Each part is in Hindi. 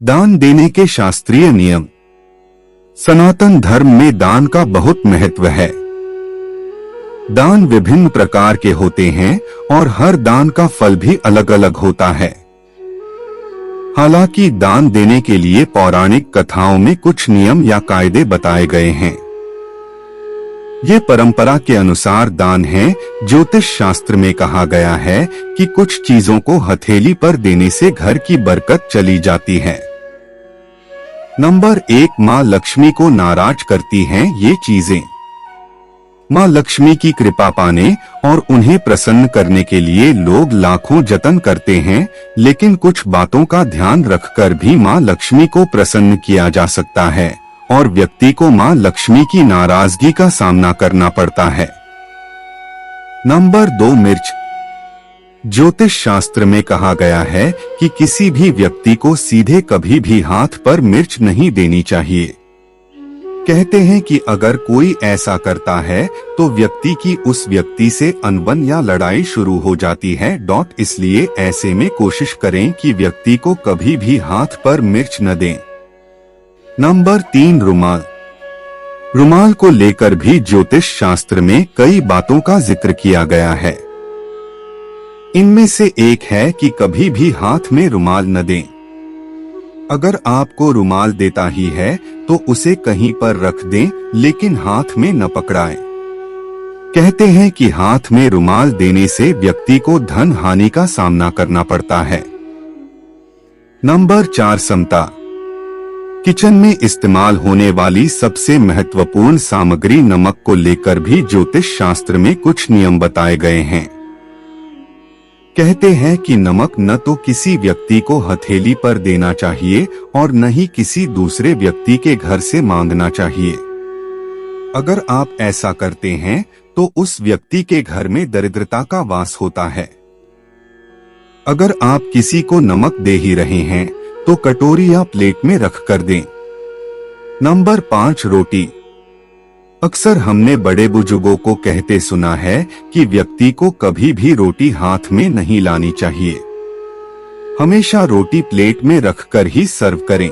दान देने के शास्त्रीय नियम। सनातन धर्म में दान का बहुत महत्व है। दान विभिन्न प्रकार के होते हैं और हर दान का फल भी अलग अलग होता है। हालांकि दान देने के लिए पौराणिक कथाओं में कुछ नियम या कायदे बताए गए हैं। ये परंपरा के अनुसार दान है। ज्योतिष शास्त्र में कहा गया है कि कुछ चीजों को हथेली पर देने से घर की बरकत चली जाती है। नंबर 1, माँ लक्ष्मी को नाराज करती हैं ये चीजें। माँ लक्ष्मी की कृपा पाने और उन्हें प्रसन्न करने के लिए लोग लाखों जतन करते हैं, लेकिन कुछ बातों का ध्यान रखकर भी माँ लक्ष्मी को प्रसन्न किया जा सकता है और व्यक्ति को माँ लक्ष्मी की नाराजगी का सामना करना पड़ता है। नंबर 2, मिर्च। ज्योतिष शास्त्र में कहा गया है कि किसी भी व्यक्ति को सीधे कभी भी हाथ पर मिर्च नहीं देनी चाहिए। कहते हैं कि अगर कोई ऐसा करता है तो व्यक्ति की उस व्यक्ति से अनबन या लड़ाई शुरू हो जाती है। इसलिए ऐसे में कोशिश करें कि व्यक्ति को कभी भी हाथ पर मिर्च न दें। नंबर 3, रुमाल। रुमाल को लेकर भी ज्योतिष शास्त्र में कई बातों का जिक्र किया गया है। इनमें से एक है कि कभी भी हाथ में रुमाल न दें। अगर आपको रुमाल देता ही है तो उसे कहीं पर रख दें, लेकिन हाथ में न पकड़ाएं। कहते हैं कि हाथ में रुमाल देने से व्यक्ति को धन हानि का सामना करना पड़ता है। नंबर 4, समता। किचन में इस्तेमाल होने वाली सबसे महत्वपूर्ण सामग्री नमक को लेकर भी ज्योतिष शास्त्र में कुछ नियम बताए गए हैं। कहते हैं कि नमक न तो किसी व्यक्ति को हथेली पर देना चाहिए और न ही किसी दूसरे व्यक्ति के घर से मांगना चाहिए। अगर आप ऐसा करते हैं तो उस व्यक्ति के घर में दरिद्रता का वास होता है। अगर आप किसी को नमक दे ही रहे हैं तो कटोरी या प्लेट में रख कर दें। नंबर 5, रोटी। अक्सर हमने बड़े बुजुर्गों को कहते सुना है कि व्यक्ति को कभी भी रोटी हाथ में नहीं लानी चाहिए। हमेशा रोटी प्लेट में रखकर ही सर्व करें।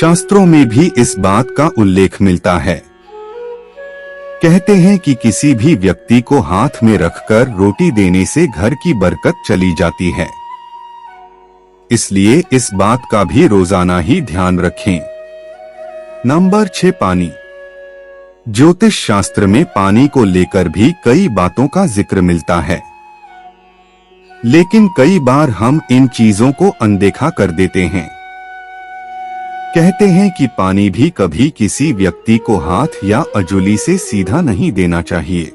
शास्त्रों में भी इस बात का उल्लेख मिलता है। कहते हैं कि किसी भी व्यक्ति को हाथ में रखकर रोटी देने से घर की बरकत चली जाती है। इसलिए इस बात का भी रोजाना ही ध्यान रखें। नंबर 6, पानी। ज्योतिष शास्त्र में पानी को लेकर भी कई बातों का जिक्र मिलता है, लेकिन कई बार हम इन चीजों को अनदेखा कर देते हैं। कहते हैं कि पानी भी कभी किसी व्यक्ति को हाथ या अजूली से सीधा नहीं देना चाहिए।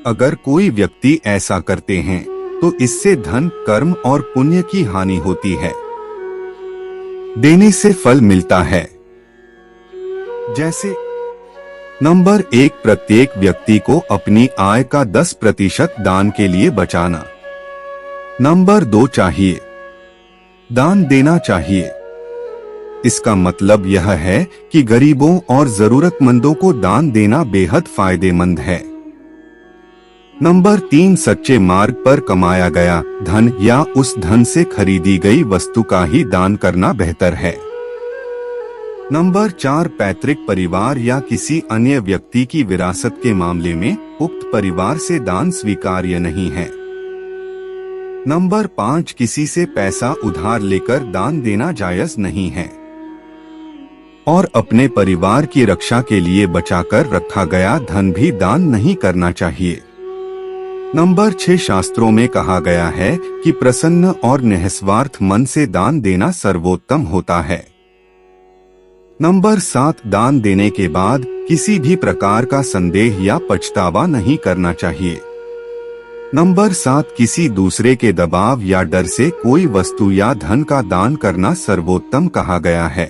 अगर कोई व्यक्ति ऐसा करते हैं तो इससे धन, कर्म और पुण्य की हानि होती है। देने से फल मिलता है। जैसे नंबर 1, प्रत्येक व्यक्ति को अपनी आय का 10% दान के लिए बचाना। नंबर 2, चाहिए दान देना चाहिए। इसका मतलब यह है कि गरीबों और जरूरतमंदों को दान देना बेहद फायदेमंद है। नंबर 3, सच्चे मार्ग पर कमाया गया धन या उस धन से खरीदी गई वस्तु का ही दान करना बेहतर है। नंबर 4, पैतृक परिवार या किसी अन्य व्यक्ति की विरासत के मामले में उक्त परिवार से दान स्वीकार्य नहीं है। नंबर 5, किसी से पैसा उधार लेकर दान देना जायज नहीं है और अपने परिवार की रक्षा के लिए बचाकर रखा गया धन भी दान नहीं करना चाहिए। नंबर 6, शास्त्रों में कहा गया है कि प्रसन्न और निस्वार्थ मन से दान देना सर्वोत्तम होता है। नंबर 7, दान देने के बाद किसी भी प्रकार का संदेह या पछतावा नहीं करना चाहिए। नंबर 7, किसी दूसरे के दबाव या डर से कोई वस्तु या धन का दान करना सर्वोत्तम कहा गया है।